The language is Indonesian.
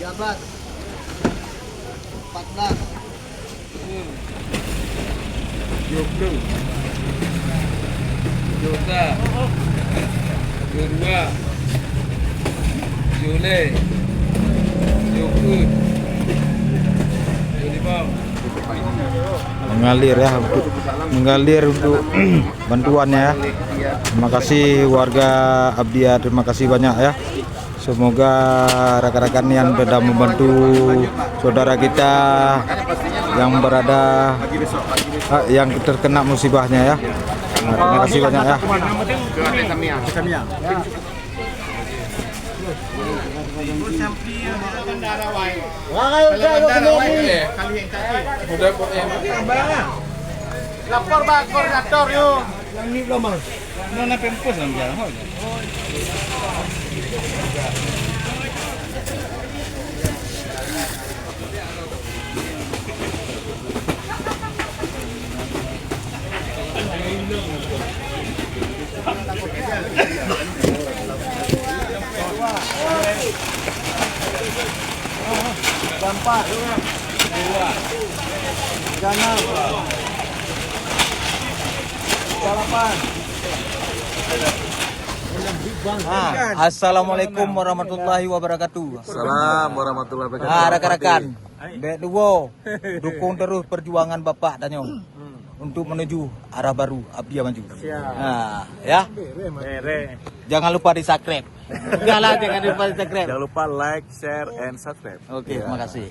Jabat 14 20 Juga 22 Juli 20 mengalir untuk bantuannya ya. Terima kasih warga Abdia, terima kasih banyak ya. Semoga rekan-rekan yang sudah membantu saudara kita yang berada yang terkena musibahnya ya. Nah, terima kasih banyak ya. Lapor bang koordinator yuk. Yang ini belum bang. Nona pempos dalam jalan. Dampak 2 Assalamualaikum warahmatullahi wabarakatuh. Salam warahmatullahi wabarakatuh. Rekan-rekan, Dek Duwo, dukung terus perjuangan Bapak Danyong untuk menuju arah baru Abdia Maju. Nah, ya. Jangan lupa di subscribe. Jangan lupa di subscribe. Jangan lupa like, share, and subscribe. Oke, terima kasih.